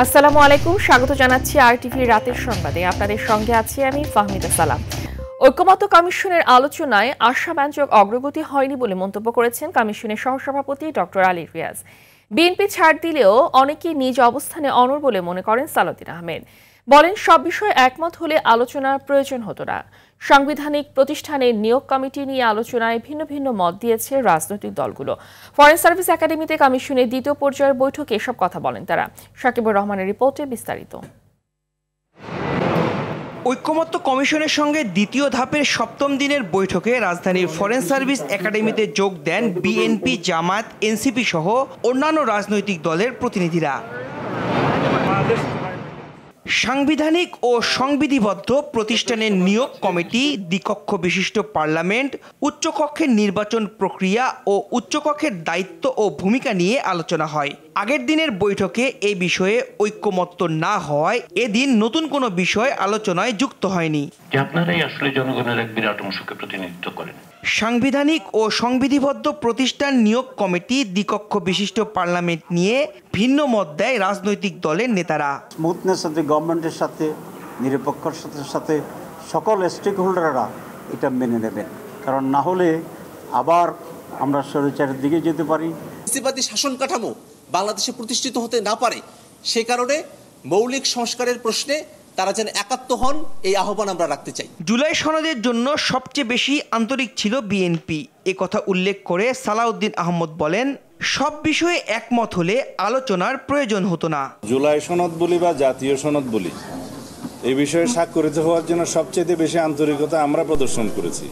আসসালামু আলাইকুম, স্বাগত জানাচ্ছি আরটিভি রাতের সংবাদে। আপনাদের সঙ্গে আছি আমি ফাহমিদা সালাম। ঐক্যমত্য কমিশনের আলোচনায় আশাব্যঞ্জক অগ্রগতি হয়নি বলে মন্তব্য করেছেন কমিশনের সহসভাপতি ডক্টর আলী রিয়াজ। বিএনপি ছাড় দিলেও অনেকেই নিজ অবস্থানে অনড় বলে মনে করেন সালাউদ্দিন আহমেদ। বলেন, সব বিষয়ে একমত হলে আলোচনার প্রয়োজন হতো না। সাংবিধানিক প্রতিষ্ঠানের নিয়োগ কমিটি নিয়ে আলোচনায় ভিন্ন ভিন্ন মত দিয়েছে রাজনৈতিক দলগুলো। ফরেন সার্ভিস একাডেমিতে কমিশনের দ্বিতীয় পর্যায়ের বৈঠকে এসব কথা বলেন তারা। শাকিবুর রহমানের রিপোর্টে বিস্তারিত। ঐক্যমত্য কমিশনের সঙ্গে দ্বিতীয় ধাপের সপ্তম দিনের বৈঠকে রাজধানীর ফরেন সার্ভিস একাডেমিতে যোগ দেন বিএনপি, জামায়াত, এনসিপি সহ অন্যান্য রাজনৈতিক দলের প্রতিনিধিরা। সাংবিধানিক ও সংবিধিবদ্ধ প্রতিষ্ঠানের নিয়োগ কমিটি, দ্বিকক্ষ বিশিষ্ট পার্লামেন্ট, উচ্চকক্ষের নির্বাচন প্রক্রিয়া ও উচ্চকক্ষের দায়িত্ব ও ভূমিকা নিয়ে আলোচনা হয়। আগের দিনের বৈঠকে এই বিষয়ে ঐক্যমত্য না হওয়ায় এদিন নতুন কোনো বিষয় আলোচনায় যুক্ত হয়নি। আপনারাই আসলে জনগণের এক বিরাট অংশকে প্রতিনিধিত্ব করেন। সাংবিধানিক ও সংবিধিবদ্ধ প্রতিষ্ঠান নিয়োগ কমিটি, দ্বিকক্ষ বিশিষ্ট পার্লামেন্ট নিয়ে ভিন্ন মত দেয় রাজনৈতিক দলের নেতারা। স্মুথনেস সাথে গভর্নমেন্টের সাথে, নিরপেক্ষর সাথে সকল স্টেক হোল্ডাররা এটা মেনে নেবেন, কারণ না হলে আবার আমরা স্বৈরাচারের দিকে যেতে পারি। ফ্যাসিবাদী শাসন কাঠামো বাংলাদেশে প্রতিষ্ঠিত হতে না পারে, সে কারণে মৌলিক সংস্কারের প্রশ্নে তারা যেন একাত্ম হন, এই আহ্বান আমরা রাখতে চাই। জুলাই সনদের জন্য সবচেয়ে বেশি আন্তরিক ছিল বিএনপি। এ কথা উল্লেখ করে সালাউদ্দিন আহমদ বলেন, সব বিষয়ে একমত হলে আলোচনার প্রয়োজন হতো না। জুলাই সনদ বলি বা জাতীয় সনদ বলি, এই বিষয়ে স্বাক্ষরিত হওয়ার জন্য সবচেয়ে বেশি আন্তরিকতা আমরা প্রদর্শন করেছি।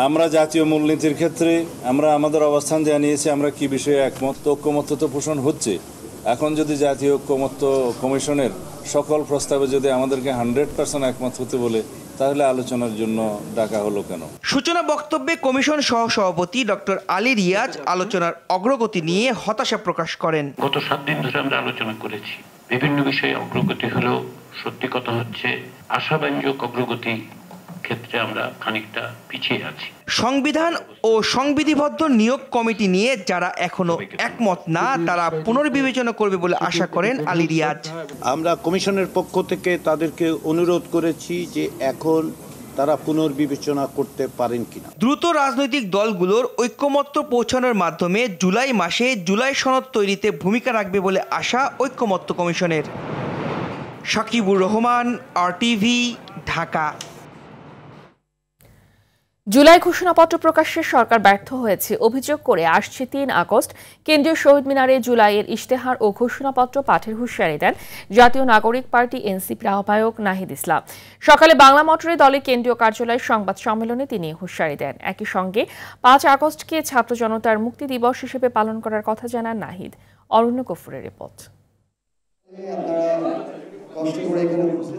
আমরা জাতীয় মূলনীতির ক্ষেত্রে আমরা আমাদের অবস্থান জানিয়েছি আমরা কি বিষয়ে একমত। ঐক্যমত্য তো পোষণ হচ্ছে। এখন যদি জাতীয় ঐক্যমত্য কমিশনের সকল প্রস্তাবে যদি আমাদেরকে 100% একমত হতে বলে, তাহলে আলোচনার জন্য ডাকা হলো কেন? সূচনা বক্তব্যে কমিশন সহসভাপতি ডক্টর আলী রিয়াজ আলোচনার অগ্রগতি নিয়ে হতাশা প্রকাশ করেন। গত 7 দিন ধরে আমরা আলোচনা করেছি, বিভিন্ন বিষয়ে অগ্রগতি হলো। সত্যি কথা হচ্ছে, আশাব্যঞ্জক অগ্রগতি ক্ষেত্রে আমরা খানিকটা পিছিয়ে আছি। সংবিধান ও সংবিধিবদ্ধ নিয়োগ কমিটি নিয়ে যারা এখনো একমত না, তারা পুনর্বিবেচনা করবে বলে আশা করেন আলী রিয়াজ। আমরা কমিশনের পক্ষ থেকে তাদেরকে অনুরোধ করেছি যে এখন তারা পুনর্বিবেচনা করতে পারেন কিনা। দ্রুত রাজনৈতিক দলগুলোর ঐক্যমত্য পৌঁছানোর মাধ্যমে জুলাই মাসে জুলাই সনদ তৈরিতে ভূমিকা রাখবে বলে আশা ঐক্যমত্য কমিশনের। শাকিবুর রহমান, আরটিভি, ঢাকা। জুলাই ঘোষণাপত্র প্রকাশে সরকার ব্যর্থ হয়েছে অভিযোগ করে আসছে 3 আগস্ট কেন্দ্রীয় শহীদ মিনারে জুলাইয়ের ইশতেহার ও ঘোষণাপত্র পাঠের হুঁশিয়ারি দেন জাতীয় নাগরিক পার্টি এনসিপির আহ্বায়ক নাহিদ ইসলাম। সকালে বাংলা মোটরে দলের কেন্দ্রীয় কার্যালয়ে সংবাদ সম্মেলনে তিনি হুঁশিয়ারি দেন। একই সঙ্গে 5 আগস্টকে ছাত্র জনতার মুক্তি দিবস হিসেবে পালন করার কথা জানান নাহিদ। অরণ্য গফুরের রিপোর্ট।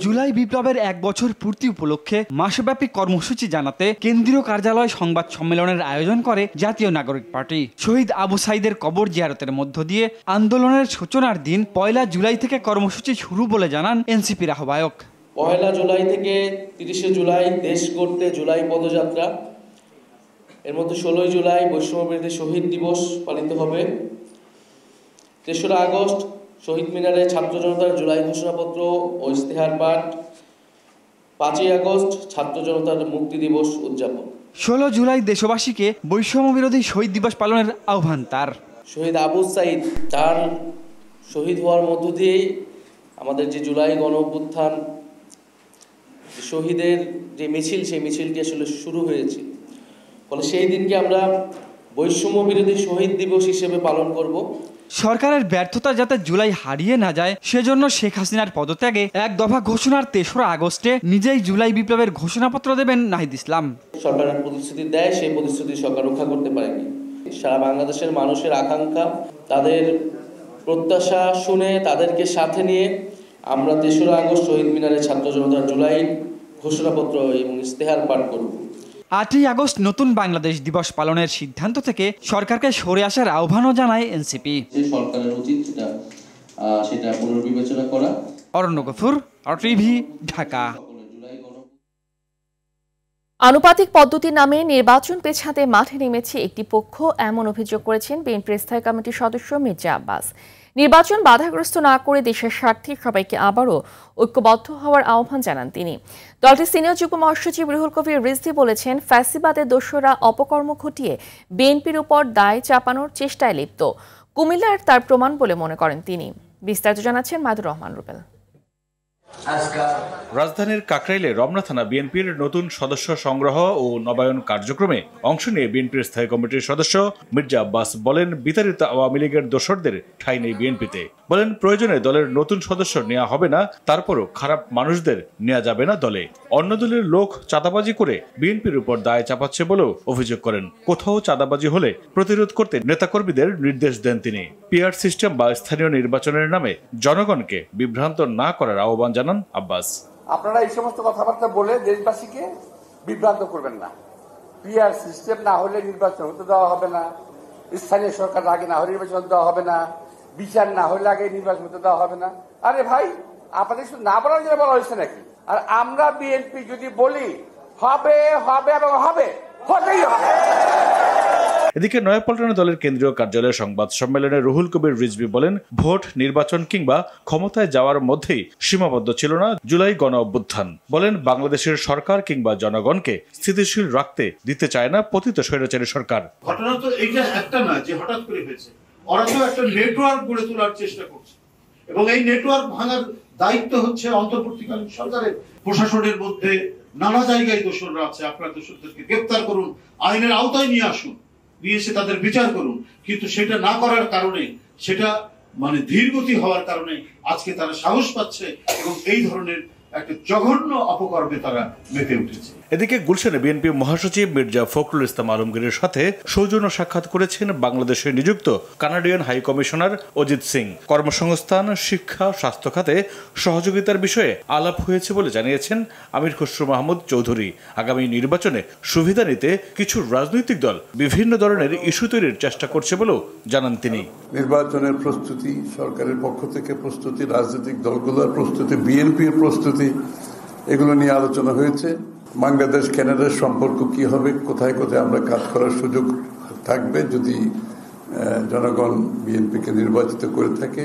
জুলাই বিপ্লবের 1 বছর পূর্তি উপলক্ষে মাসব্যাপী কর্মসূচি জানাতে কেন্দ্রীয় কার্যালয় সংবাদ সম্মেলনের আয়োজন করে জাতীয় নাগরিক পার্টি। শহীদ আবু সাইদের কবর জিয়ারতের মধ্য দিয়ে আন্দোলনের সূচনার দিন 1 জুলাই থেকে কর্মসূচি শুরু বলে জানান এনসিপির আহ্বায়ক। 1 জুলাই থেকে 30 জুলাই দেশ গড়তে জুলাই পদযাত্রা, এর মধ্যে 16 জুলাই বৈষম্যবিরোধী শহীদ দিবস পালিত হবে। 3রা আগস্ট শহীদ মিনারে ছাত্র জনতার জুলাই ঘোষণাপত্র ও ইশতেহার পাঠ। 5 আগস্ট ছাত্র জনতার মুক্তি দিবস উদযাপন। 16 জুলাই দেশবাসীকে বৈষম্য বিরোধী শহীদ দিবস পালনের আহ্বান তার। শহীদ আবু সাইদ তার শহীদ হওয়ার মধ্য দিয়েই আমাদের যে জুলাই গণ অভ্যুত্থান, শহীদের যে মিছিল, সেই মিছিলটি আসলে শুরু হয়েছে। ফলে সেই দিনকে আমরা বৈষম্য বিরোধী শহীদ দিবস হিসেবে পালন করব। সরকারের ব্যর্থতা যাতে জুলাই হারিয়ে না যায়, সেজন্য শেখ হাসিনার পদত্যাগে 1 দফা ঘোষণার 3রা আগস্টে নিজেই জুলাই বিপ্লবের ঘোষণাপত্র দেবেন নাহিদ ইসলাম। সরকারের প্রতিশ্রুতি দেয়, সেই প্রতিশ্রুতি সরকার রক্ষা করতে পারেনি। সারা বাংলাদেশের মানুষের আকাঙ্ক্ষা, তাদের প্রত্যাশা শুনে তাদেরকে সাথে নিয়ে আমরা 3রা আগস্ট শহীদ মিনারে ছাত্র জনতার জুলাই ঘোষণাপত্র এবং ইশতেহার পাঠ করব। 8 আগস্ট নতুন বাংলাদেশ দিবস পালনের সিদ্ধান্ত থেকে সরকারকে সরে আসার আহ্বানও জানায় এনসিপি। সরকারের উচিত সেটা পুনর্বিবেচনা করা। অরণ্য গফুর, আরটিভি, ঢাকা। আনুপাতিক পদ্ধতির নামে নির্বাচন পেছাতে মাঠে নেমেছে একটি পক্ষ, এমন অভিযোগ করেছেন বিএনপির স্থায়ী কমিটির সদস্য মির্জা আব্বাস। নির্বাচন বাধাগ্রস্ত না করে দেশের স্বার্থে সবাইকে আবারও ঐক্যবদ্ধ হওয়ার আহ্বান জানান তিনি। দলটির সিনিয়র যুগ্ম মহাসচিব রুহুল কবির রিজভী বলেছেন, ফ্যাসিবাদের দোসররা অপকর্ম ঘটিয়ে বিএনপির উপর দায় চাপানোর চেষ্টায় লিপ্ত। কুমিল্লার তার প্রমাণ বলে মনে করেন তিনি। বিস্তারিত জানাচ্ছেন মাদুর রহমান রুবেল। রাজধানীর কাকরাইলে রমনা থানা বিএনপির নতুন সদস্য সংগ্রহ ও নবায়ন কার্যক্রমে অংশ নিয়ে বিএনপির স্থায়ী কমিটির সদস্য মির্জা আব্বাস বলেন, বিতাড়িত আওয়ামী লীগের দোসরদের ঠাঁই নেই বিএনপিতে। বলেন, প্রয়োজনে দলের নতুন সদস্য নেওয়া হবে না, তারপরও খারাপ মানুষদের নেওয়া যাবে না দলে। অন্য দলের লোক চাঁদাবাজি করে বিএনপির উপর দায় চাপাচ্ছে বলেও অভিযোগ করেন। কোথাও চাঁদাবাজি হলে প্রতিরোধ করতে নেতাকর্মীদের নির্দেশ দেন তিনি। পিআর সিস্টেম বা স্থানীয় নির্বাচনের নামে জনগণকে বিভ্রান্ত না করার আহ্বান জানান আব্বাস। আপনারা এই সমস্ত কথাবার্তা বলে দেশবাসীকে বিভ্রান্ত করবেন না। পিআর সিস্টেম না হলে নির্বাচন হতে দেওয়া হবে না, স্থানীয় সরকার আগে না হলে নির্বাচন দেওয়া হবে না, বিচার না হলে আগে নির্বাচন হতে দেওয়া হবে না। আরে ভাই, আপনাদের শুধু না বলার জন্য বলা হয়েছে নাকি? আর আমরা বিএনপি যদি বলি হবে হবে এবং হবে, হতেই হবে। এদিকে নয়াপল্টনে দলের কেন্দ্রীয় কার্যালয়ে সংবাদ সম্মেলনে রুহুল কবির রিজভী বলেন, ভোট, নির্বাচন কিংবা ক্ষমতায় যাওয়ার মধ্যেই সীমাবদ্ধ ছিল না জুলাই গণ অভ্যুত্থান। বলেন, বাংলাদেশের সরকার কিংবা জনগণকে স্থিতিশীল রাখতে দিতে চায় না পতিত স্বৈরাচারী সরকার। ঘটনা তো এইটা একটা না যে হঠাৎ করে হয়েছে, ওরা তো একটা নেটওয়ার্ক গড়ে তোলার চেষ্টা করছে এবং এই নেটওয়ার্ক ভাঙার দায়িত্ব হচ্ছে অন্তর্বর্তীকালীন সরকারের। প্রশাসনের মধ্যে নানা জায়গায় দোষররা আছে, আপনার দোষরদেরকে গ্রেফতার করুন, আইনের আওতায় নিয়ে আসুন, নিয়ে এসে তাদের বিচার করুন। কিন্তু সেটা না করার কারণে, সেটা ধীরগতি হওয়ার কারণে আজকে তারা সাহস পাচ্ছে এবং এই ধরনের একটা জঘন্য অপকর্মে তারা মেতে উঠেছে। এদিকে গুলশানে বিএনপি মহাসচিব মির্জা ফখরুল ইসলাম আলমগীরের সাথে সৌজন্য সাক্ষাৎ করেছেন বাংলাদেশে নিযুক্ত Canadian high commissioner Ajit Singh. কর্মসংস্থান, শিক্ষা, স্বাস্থ্য খাতে সহযোগিতার বিষয়ে আলাপ হয়েছে বলে জানিয়েছেন আমির খসরু মাহমুদ চৌধুরী। আগামী নির্বাচনে সুবিধা নিতে কিছু রাজনৈতিক দল বিভিন্ন ধরনের ইস্যু তৈরির চেষ্টা করছে বলেও জানান তিনি। নির্বাচনের প্রস্তুতি, সরকারের পক্ষ থেকে প্রস্তুতি, রাজনৈতিক দলগুলোর প্রস্তুতি, বিএনপির প্রস্তুতি, এগুলো নিয়ে আলোচনা হয়েছে। বাংলাদেশ কানাডার সম্পর্ক কি হবে, কোথায় কোথায় আমরা কাজ করার সুযোগ থাকবে যদি জনগণ বিএনপিকে নির্বাচিত করে থাকে।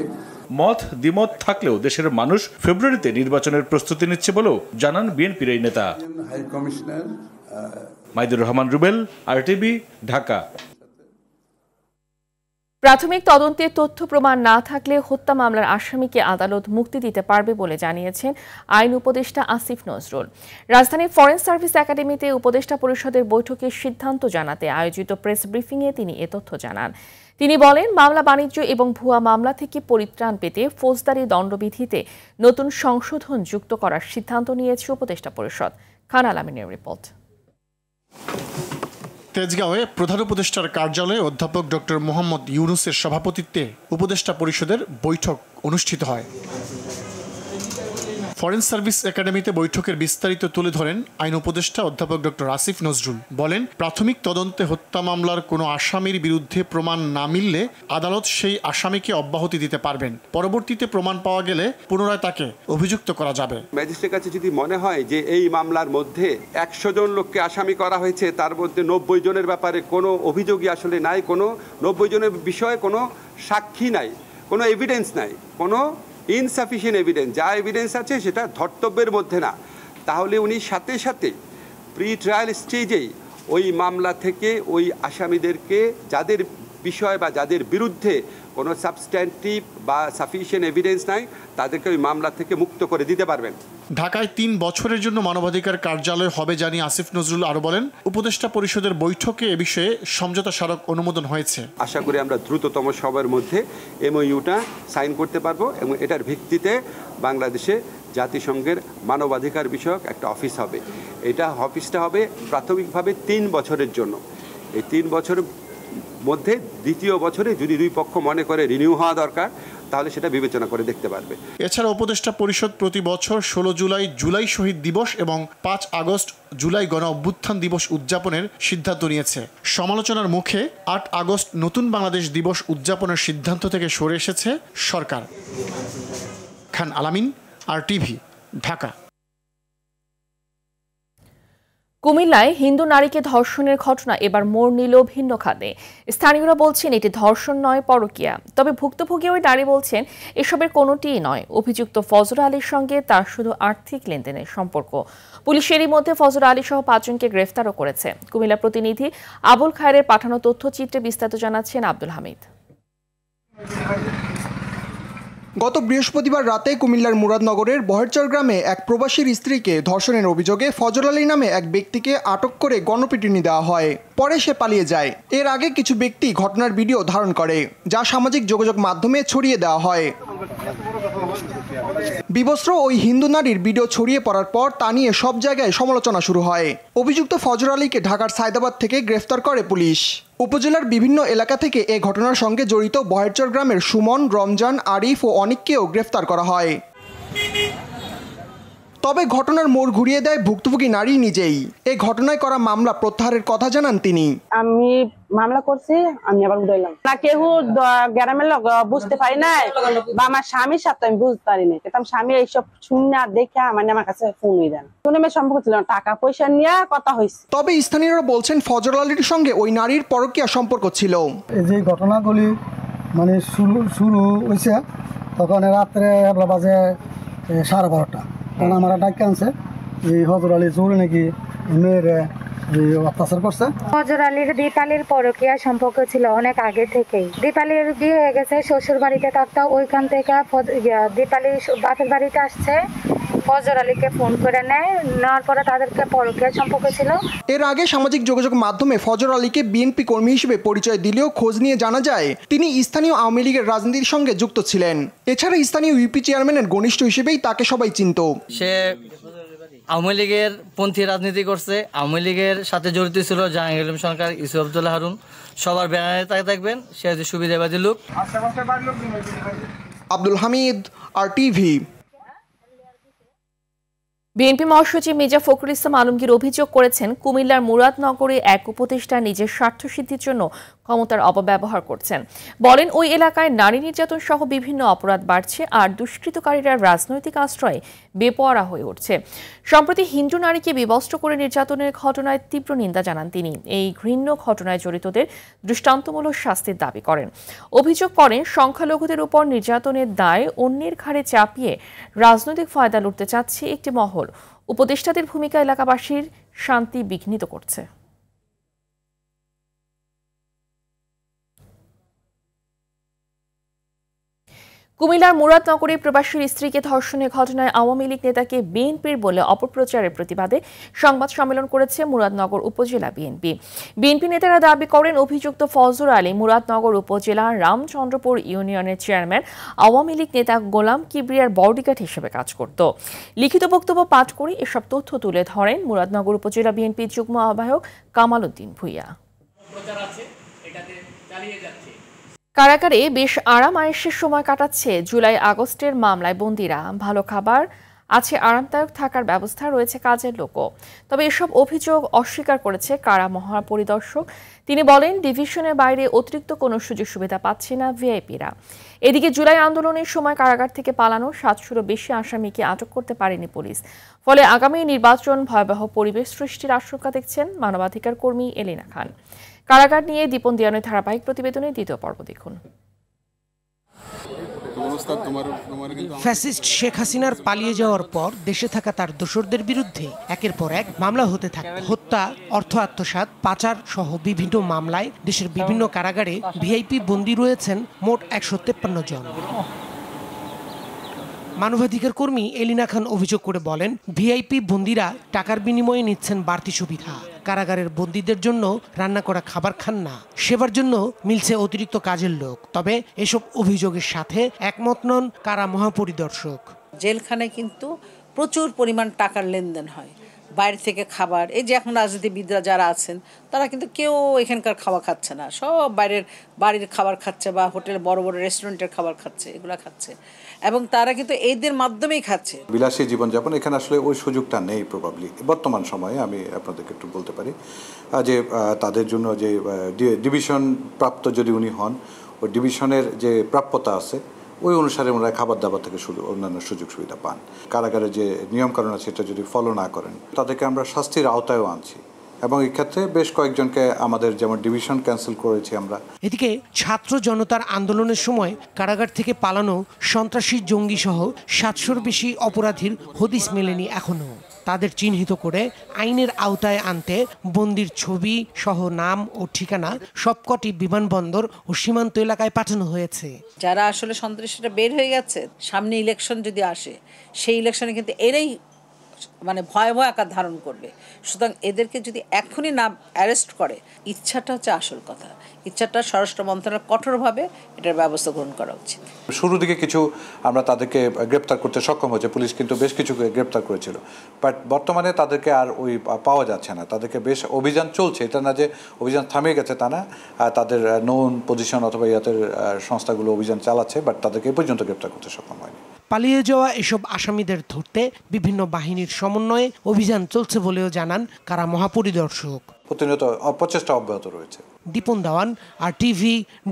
মত দ্বিমত থাকলেও দেশের মানুষ ফেব্রুয়ারিতে নির্বাচনের প্রস্তুতি নিচ্ছে বলেও জানান বিএনপির এই নেতা। High commissioner Maidur Rahman Rubel, RTV, Dhaka. প্রাথমিক তদন্তে তথ্য প্রমাণ না থাকলে হত্যা মামলার আসামিকে আদালত মুক্তি দিতে পারবে বলে জানিয়েছেন আইন উপদেষ্টা আসিফ নজরুল। রাজধানীর ফরেন সার্ভিস একাডেমিতে উপদেষ্টা পরিষদের বৈঠকের সিদ্ধান্ত জানাতে আয়োজিত প্রেস ব্রিফিংয়ে তিনি এ তথ্য জানান। তিনি বলেন, মামলা বাণিজ্য এবং ভুয়া মামলা থেকে পরিত্রাণ পেতে ফৌজদারি দণ্ডবিধিতে নতুন সংশোধন যুক্ত করার সিদ্ধান্ত নিয়েছে উপদেষ্টা পরিষদ। খান আলামিনের রিপোর্ট। তেজগাঁওয়ে প্রধান উপদেষ্টার কার্যালয়ে অধ্যাপক ডক্টর মোহাম্মদ ইউনুসের সভাপতিত্বে উপদেষ্টা পরিষদের বৈঠক অনুষ্ঠিত হয়। ফরেন সার্ভিস একাডেমিতে বৈঠকের বিস্তারিত তুলে ধরেন আইন উপদেষ্টা অধ্যাপক ডক্টর আসিফ নজরুল। বলেন, প্রাথমিক তদন্তে হত্যা মামলার কোনো আসামির বিরুদ্ধে প্রমাণ না মিললে আদালত সেই আসামিকে অব্যাহতি দিতে পারবেন। পরবর্তীতে প্রমাণ পাওয়া গেলে পুনরায় তাকে অভিযুক্ত করা যাবে। ম্যাজিস্ট্রেটের কাছে যদি মনে হয় যে এই মামলার মধ্যে 100 জন লোককে আসামি করা হয়েছে, তার মধ্যে 90 জনের ব্যাপারে কোনো অভিযোগই আসলে নাই, কোনো 90 জনের বিষয়ে কোনো সাক্ষী নাই, কোনো এভিডেন্স নাই, কোনো ইনসাফিসিয়েন্ট এভিডেন্স, যা এভিডেন্স আছে সেটা ধর্তব্যের মধ্যে না, তাহলে উনি সাথে সাথে প্রি ট্রায়াল স্টেজেই ওই মামলা থেকে ওই আসামিদেরকে, যাদের বিষয় বা যাদের বিরুদ্ধে কোনো সাবস্ট্যান্টিভ বা সাফিসিয়েন্ট এভিডেন্স নাই, তাদেরকে ওই মামলা থেকে মুক্ত করে দিতে পারবেন। ঢাকায় 3 বছরের জন্য মানবাধিকার কার্যালয় হবে জানিয়ে আসিফ নজরুল আরও বলেন, উপদেষ্টা পরিষদের বৈঠকে এ বিষয়ে সমঝোতা স্মারক অনুমোদন হয়েছে। আশা করি আমরা দ্রুততম সময়ের মধ্যে এমওইউটা সাইন করতে পারবো এবং এটার ভিত্তিতে বাংলাদেশে জাতিসংঘের মানবাধিকার বিষয়ক একটা অফিস হবে। এটা অফিসটা হবে প্রাথমিকভাবে 3 বছরের জন্য। এই 3 বছরের মধ্যে দ্বিতীয় বছরে যদি দুই পক্ষ মনে করে রিনিউ হওয়া দরকার, তাহলে সেটা বিবেচনা করে দেখতে পারবে। এছাড়া উপদেষ্টা পরিষদ প্রতি বছর 16 জুলাই জুলাই শহীদ দিবস এবং 5 আগস্ট জুলাই গণ অভ্যুত্থান দিবস উদযাপনের সিদ্ধান্ত নিয়েছে। সমালোচনার মুখে 8 আগস্ট নতুন বাংলাদেশ দিবস উদযাপনের সিদ্ধান্ত থেকে সরে এসেছে সরকার। খান আলামিন, আরটিভি, ঢাকা। কুমিল্লায় হিন্দু নারীকে ধর্ষণের ঘটনা এবার মোড় নিল ভিন্ন খাতে। স্থানীয়রা বলছেন এটি ধর্ষণ নয়, পরকীয়া। তবে ভুক্তভোগী ওই নারী বলছেন এসবের কোনোটিই নয়। অভিযুক্ত ফজর আলীর সঙ্গে তার শুধু আর্থিক লেনদেনের সম্পর্ক। পুলিশ এরই মধ্যে ফজর আলী সহ 5 জনকে গ্রেফতারও করেছে। কুমিল্লা প্রতিনিধি আবুল খায়েরের পাঠানো তথ্যচিত্রে বিস্তারিত জানাচ্ছেন আব্দুল হামিদ। গত বৃহস্পতিবার রাতে কুমিল্লার মুরাদনগরের বহেরচর গ্রামে এক প্রবাসীর স্ত্রীকে ধর্ষণের অভিযোগে ফজর আলী নামে এক ব্যক্তিকে আটক করে গণপিটুনি দেওয়া হয়। পরে সে পালিয়ে যায়। এর আগে কিছু ব্যক্তি ঘটনার ভিডিও ধারণ করে, যা সামাজিক যোগাযোগ মাধ্যমে ছড়িয়ে দেওয়া হয়। বিবস্ত্র ওই হিন্দু নারীর ভিডিও ছড়িয়ে পড়ার পর তা নিয়ে সব জায়গায় সমালোচনা শুরু হয়। অভিযুক্ত ফজর আলীকে ঢাকার সায়দাবাদ থেকে গ্রেফতার করে পুলিশ। উপজেলার বিভিন্ন এলাকা থেকে এ ঘটনার সঙ্গে জড়িত বহেরচর গ্রামের সুমন, রমজান, আরিফ ও অনিককেও গ্রেফতার করা হয়। তবে ঘটনার মোড় ঘুরিয়ে দেয় ভুক্তভোগী নারী নিজেই। এই ঘটনায় করা মামলা প্রত্যাহারের কথা জানান তিনি। আমি মামলা করছি, আমি আবার উঠাইলাম না। কেউ গ্রামের লোক বুঝতে পারি না, বা আমার স্বামীর সাথে আমি বুঝতে পারি না। কিন্তু স্বামী এইসব শুনে দেখে আমার কাছে ফোন দেন। শুনে সম্পর্ক ছিল টাকা পয়সা নিয়ে কথা হয়েছে। তবে স্থানীয়রা বলছেন ফজর আলীর সঙ্গে ওই নারীর পরকীয়া সম্পর্ক ছিল। এই যে ঘটনাগুলি মানে শুরু হয়েছে তখন রাত্রে বাজে 12:30। কারণ আমার ডাক আনছে এই ফজর আলী চোরে নাকি মেয়ের অত্যাচার করছে। ফজর আলীর দীপালির পরকীয়া সম্পর্ক ছিল অনেক আগে থেকেই। দীপালির বিয়ে হয়ে গেছে শ্বশুর বাড়িতে থাকতো, ওইখান থেকে দীপালি বাপের বাড়িতে আসছে। ফজর আলীকে ফোন করে নেওয়ার পরে তাদেরকে পরকীয়া সম্পর্ক ছিল। এর আগে সামাজিক যোগাযোগ মাধ্যমে ফজর আলীকে বিএনপি কর্মী হিসেবে পরিচয় দিলেও খোঁজ নিয়ে জানা যায় তিনি স্থানীয় আওয়ামী লীগের রাজনীতির সঙ্গে যুক্ত ছিলেন। এছাড়া স্থানীয় ইউপি চেয়ারম্যানের ঘনিষ্ঠ হিসেবেই তাকে সবাই চিনত। সে আওয়ামী লীগের পন্থী রাজনীতি করছে, আওয়ামী লীগের সাথে জড়িত ছিল জাহাঙ্গীর আলম সরকার, ইউসুফ আব্দুল্লাহ হারুন, সবার ব্যানারে তাকে দেখবেন। সে হচ্ছে সুবিধাবাদী লোক। আব্দুল হামিদ, RTV। বিএনপি মহাসচিব মির্জা ফখরুল ইসলাম আলমগীর অভিযোগ করেছেন কুমিল্লার মুরাদনগরে এক উপদেষ্টা নিজের স্বার্থসিদ্ধির জন্য ক্ষমতার অপব্যবহার করছেন। বলেন ওই এলাকায় নারী নির্যাতন সহ বিভিন্ন অপরাধ বাড়ছে আর দুষ্কৃতকারীরা রাজনৈতিক আশ্রয়ে বেপরোয়া হয়ে উঠছে। সম্প্রতি হিন্দু নারীকে বিবস্ত্র করে নির্যাতনের ঘটনায় তীব্র নিন্দা জানান তিনি। এই ঘৃণ্য ঘটনায় জড়িতদের দৃষ্টান্তমূলক শাস্তির দাবি করেন। অভিযোগ করেন সংখ্যালঘুদের উপর নির্যাতনের দায় অন্যের ঘাড়ে চাপিয়ে রাজনৈতিক ফায়দা লুটতে চাচ্ছে একটি মহল। উপদেষ্টাদের ভূমিকা এলাকাবাসীর শান্তি বিঘ্নিত করছে। কুমিল্লার মুরাদনগরে প্রবাসীর স্ত্রীকে ধর্ষণের ঘটনায় আওয়ামী লীগ নেতাকে বিএনপির বলে অপপ্রচারের প্রতিবাদে সংবাদ সম্মেলন করেছে মুরাদনগর উপজেলা বিএনপি। বিএনপি নেতারা দাবি করেন অভিযুক্ত ফজর আলী মুরাদনগর উপজেলার রামচন্দ্রপুর ইউনিয়নের চেয়ারম্যান আওয়ামী লীগ নেতা গোলাম কিবরিয়ার বডিগার্ড হিসেবে কাজ করত। লিখিত বক্তব্য পাঠ করে এসব তথ্য তুলে ধরেন মুরাদনগর উপজেলা বিএনপির যুগ্ম আহ্বায়ক কামাল উদ্দিন ভূঁইয়া। কারাগারে বেশ আরাম আয়েশের সময় কাটাচ্ছে জুলাই আগস্টের মামলায় বন্দীরা। ভালো খাবার আছে, আরামদায়ক থাকার ব্যবস্থা রয়েছে, কাজের লোকও। তবে এসব অভিযোগ অস্বীকার করেছে কারা মহাপরিদর্শক। তিনি বলেন ডিভিশনের বাইরে অতিরিক্ত কোনো সুযোগ সুবিধা পাচ্ছে না ভিআইপিরা। এদিকে জুলাই আন্দোলনের সময় কারাগার থেকে পালানো 700-ও বেশি আসামিকে আটক করতে পারেনি পুলিশ। ফলে আগামী নির্বাচন ভয়াবহ পরিবেশ সৃষ্টির আশঙ্কা দেখছেন মানবাধিকার কর্মী এলিনা খান। কারাগার নিয়ে দীপন দিয়ানের ধারাবাহিক প্রতিবেদনের দ্বিতীয় পর্ব দেখুন। ফ্যাসিস্ট শেখ হাসিনার পালিয়ে যাওয়ার পর দেশে থাকা তার দোসরদের বিরুদ্ধে একের পর এক মামলা হতে থাকে। হত্যা, অর্থ আত্মসাৎ, পাচার সহ বিভিন্ন মামলায় দেশের বিভিন্ন কারাগারে ভিআইপি বন্দী রয়েছেন মোট 153 জন। মানবাধিকার কর্মী এলিনা খান অভিযোগ করে বলেন, ভিআইপি বন্দীরা টাকার বিনিময়ে নিচ্ছেন বাড়তি সুবিধা। কারাগারের বন্দীদের জন্য রান্না করা খাবার খান না, সেবার জন্য মিলছে অতিরিক্ত কাজের লোক। তবে এসব অভিযোগের সাথে একমত নন কারা মহাপরিদর্শক। জেলখানায় কিন্তু প্রচুর পরিমাণ টাকার লেনদেন হয়, বাইরে থেকে খাবার। এই যে এখন রাজনীতিবিদরা যারা আছেন তারা কিন্তু কেউ এখানকার খাওয়া খাচ্ছে না, সব বাড়ির খাবার খাচ্ছে বা হোটেল বড় বড় রেস্টুরেন্টের খাবার খাচ্ছে, এগুলা খাচ্ছে, এবং তারা কিন্তু এদের মাধ্যমেই খাচ্ছে। বিলাসী জীবনযাপন এখানে আসলে ওই সুযোগটা নেই প্রবাবলি বর্তমান সময়ে। আমি আপনাদেরকে একটু বলতে পারি যে তাদের জন্য যে ডিভিশন প্রাপ্ত যদি উনি হন, ওই ডিভিশনের যে প্রাপ্যতা আছে ওই অনুসারে ওনারা খাবার দাবার থেকে শুরু অন্যান্য সুযোগ সুবিধা পান। কারাগারে যে নিয়মকানুন আছে সেটা যদি ফলো না করেন তাদেরকে আমরা শাস্তির আওতায়ও আনছি এবং এই ক্ষেত্রে বেশ কয়েকজনকে আমাদের যেমন ডিভিশন ক্যান্সেল করেছি আমরা। এদিকে ছাত্র জনতার আন্দোলনের সময় কারাগার থেকে পালানো সন্ত্রাসী জঙ্গি সহ 700-র বেশি অপরাধীর হদিস মেলেনি এখনো। তাদের চিহ্নিত করে আইনের আওতায় আনতে বন্দির ছবি সহ নাম ও ঠিকানা সবকটি বিমানবন্দর ও সীমান্ত এলাকায় পাঠানো হয়েছে। যারা আসলে সন্ত্রাসীরা বের হয়ে গেছে, সামনে ইলেকশন যদি আসে সেই ইলেকশনে কিন্তু এরাই মানে ভয়াবহ আকার ধারণ করবে। সুতরাং এদেরকে যদি এখনই না অ্যারেস্ট করে, ইচ্ছাটা হচ্ছে আসল কথা, ইচ্ছাটা স্বরাষ্ট্র মন্ত্রণালয় কঠোরভাবে এটার ব্যবস্থা গ্রহণ করা উচিত। শুরু দিকে কিছু আমরা তাদেরকে গ্রেপ্তার করতে সক্ষম হয়েছে, পুলিশ কিন্তু বেশ কিছু গ্রেপ্তার করেছিল, বাট বর্তমানে তাদেরকে আর ওই পাওয়া যাচ্ছে না। তাদেরকে বেশ অভিযান চলছে, এটা না যে অভিযান থামিয়ে গেছে তা না, তাদের নোন পজিশন অথবা ইয়াদের সংস্থাগুলো অভিযান চালাচ্ছে, বাট তাদেরকে এই পর্যন্ত গ্রেপ্তার করতে সক্ষম হয়নি। পালিয়ে যাওয়া এসব আসামিদের ধরতে বিভিন্ন বাহিনীর সমন্বয়ে অভিযান চলছে বলেও জানান কারা মহাপরিদর্শক। প্রতিনিয়ত প্রচেষ্টা অব্যাহত রয়েছে। দীপন দাওয়ান, RTV,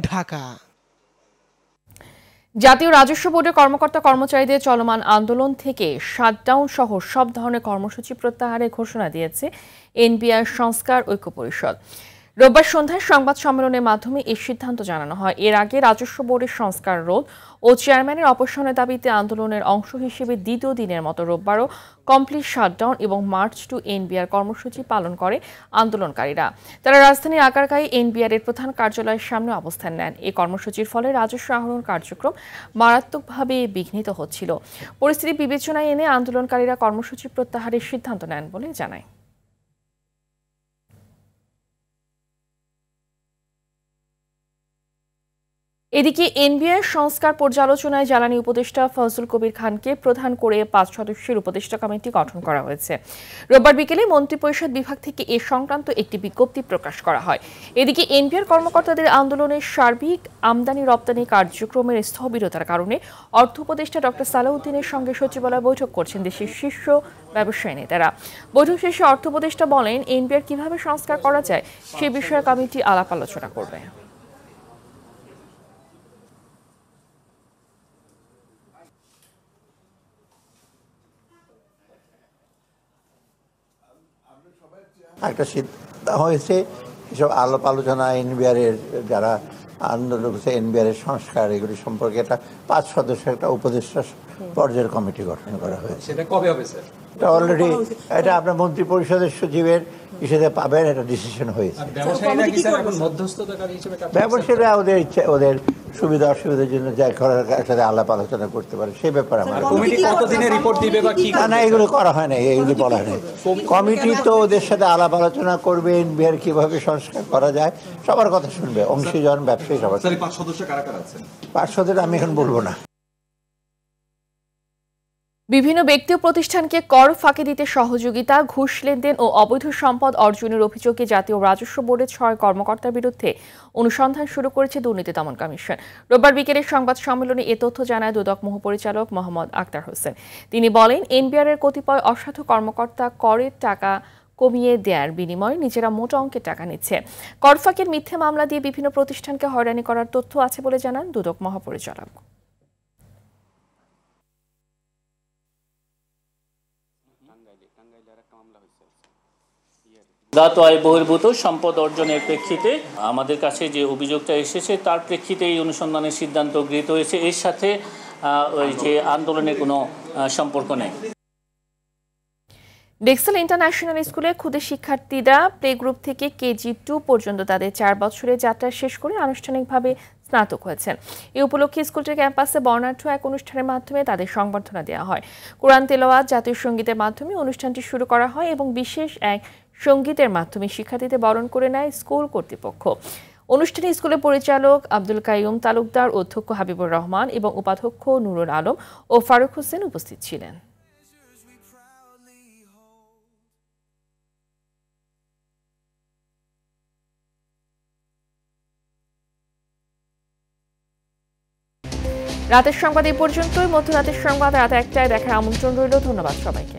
ঢাকা। জাতীয় রাজস্ব বোর্ডের কর্মকর্তা কর্মচারীদের চলমান আন্দোলন থেকে শাটডাউন সহ সব ধরনের কর্মসূচি প্রত্যাহারের ঘোষণা দিয়েছে এনবিআর সংস্কার ঐক্য পরিষদ। রোববার সন্ধ্যায় সংবাদ সম্মেলনের মাধ্যমে এই সিদ্ধান্ত জানানো হয়। এর আগে রাজস্ব বোর্ডের সংস্কার রোধ ও চেয়ারম্যানের অপসারণের দাবিতে আন্দোলনের অংশ হিসেবে দ্বিতীয় দিনের মতো রোববারও কমপ্লিট শাটডাউন এবং মার্চ টু এনবিআর কর্মসূচি পালন করে আন্দোলনকারীরা। তারা রাজধানীর আগারগাঁয়ে এনবিআর এর প্রধান কার্যালয়ের সামনে অবস্থান নেন। এই কর্মসূচির ফলে রাজস্ব আহরণ কার্যক্রম মারাত্মকভাবে বিঘ্নিত হচ্ছিল। পরিস্থিতি বিবেচনায় এনে আন্দোলনকারীরা কর্মসূচি প্রত্যাহারের সিদ্ধান্ত নেন বলে জানায়। এদিকে এনবিআর সংস্কার পর্যালোচনায় জ্বালানি উপদেষ্টা ফজলুল কবির খানকে প্রধান করে 5 সদস্যের উপদেষ্টা কমিটি গঠন করা হয়েছে। রোববার বিকেলে মন্ত্রিপরিষদ বিভাগ থেকে এ সংক্রান্ত একটি বিজ্ঞপ্তি প্রকাশ করা হয়। এদিকে এনবিআর কর্মকর্তাদের আন্দোলনের সার্বিক আমদানি রপ্তানি কার্যক্রমের স্থবিরতার কারণে অর্থ উপদেষ্টা ডক্টর সালাউদ্দিনের সঙ্গে সচিবালয় বৈঠক করছেন দেশের শীর্ষ ব্যবসায়ী নেতারা। বৈঠক শেষে অর্থ উপদেষ্টা বলেন, এনবিআর কিভাবে সংস্কার করা যায় সে বিষয়ে কমিটি আলাপ আলোচনা করবে। একটা সিদ্ধান্ত হয়েছে এসব আলাপ আলোচনা এনবিআরের যারা আন্দোলন করছে এনবিআরের সংস্কার এগুলি সম্পর্কে একটা 5 সদস্যের একটা উপদেষ্টা পর্যায়ের কমিটি গঠন করা হয়েছে। সেটা কবে হবে স্যার? এটা অলরেডি এটা আপনার মন্ত্রী পরিষদের সচিবের হিসেবে পাবেন, এটা ডিসিশন হয়েছে। ব্যবসায়ীরা ওদের ইচ্ছা ওদের সুবিধা অসুবিধার জন্য যা করার সাথে আলাপ আলোচনা করতে পারে সে ব্যাপারে না এগুলো করা হয় না, এইগুলি বলা হয় না। কমিটি তো ওদের সাথে আলাপ আলোচনা করবে এনবিআর কিভাবে সংস্কার করা যায়, সবার কথা শুনবে, অংশীজন ব্যবসায়ী সবার। 5 সদস্য কারা কারা আছেন? 5 সদস্য আমি এখন বলবো না। বিভিন্ন ব্যক্তি ও প্রতিষ্ঠানকে কর ফাঁকি দিতে সহযোগিতা, ঘুষ লেনদেন ও অবৈধ সম্পদ অর্জনের অভিযোগে জাতীয় রাজস্ব বোর্ডের 6 কর্মকর্তার বিরুদ্ধে অনুসন্ধান শুরু করেছে দুর্নীতি দমন কমিশন। রোববার বিকেলে সংবাদ সম্মেলনে এ তথ্য জানায় দুদক মহাপরিচালক মোহাম্মদ আক্তার হোসেন। তিনি বলেন, এনবিআর এর কতিপয় অসাধু কর্মকর্তা করের টাকা কমিয়ে দেওয়ার বিনিময়ে নিজেরা মোটা অঙ্কের টাকা নিচ্ছে। কর ফাঁকির মিথ্যে মামলা দিয়ে বিভিন্ন প্রতিষ্ঠানকে হয়রানি করার তথ্য আছে বলে জানান দুদক মহাপরিচালক। দাত আয় বহির্ভূত সম্পদ অর্জনের প্রেক্ষিতে আমাদের কাছে যে অভিযোগটা এসেছে তার প্রেক্ষিতে এই অনুসন্ধানের সিদ্ধান্ত গৃহীত হয়েছে। এর সাথে ওই যে আন্দোলনের কোনো সম্পর্ক নেই। ডেক্সেল ইন্টারন্যাশনাল স্কুলে ক্ষুদে শিক্ষার্থীরা প্লে গ্রুপ থেকে কেজি 2 পর্যন্ত তাদের 4 বছরের যাত্রা শেষ করে আনুষ্ঠানিকভাবে স্নাতক হয়েছেন। এই উপলক্ষে স্কুলটির ক্যাম্পাসে বর্ণাঢ্য এক অনুষ্ঠানের মাধ্যমে তাদের সংবর্ধনা দেওয়া হয়। কোরআন তেলাওয়াত, জাতীয় সঙ্গীতের মাধ্যমে অনুষ্ঠানটি শুরু করা হয় এবং বিশেষ এক সঙ্গীতের মাধ্যমে শিক্ষার্থীদের বরণ করে নেয় স্কুল কর্তৃপক্ষ। অনুষ্ঠানে স্কুলের পরিচালক আব্দুল কাইয়ুম তালুকদার, অধ্যক্ষ হাবিবুর রহমান এবং উপাধ্যক্ষ নুরুল আলম ও ফারুক হোসেন উপস্থিত ছিলেন। রাতের সংবাদ এই পর্যন্তই। মধ্যরাতের সংবাদ রাত 1টায় দেখার আমন্ত্রণ রইল। ধন্যবাদ সবাইকে।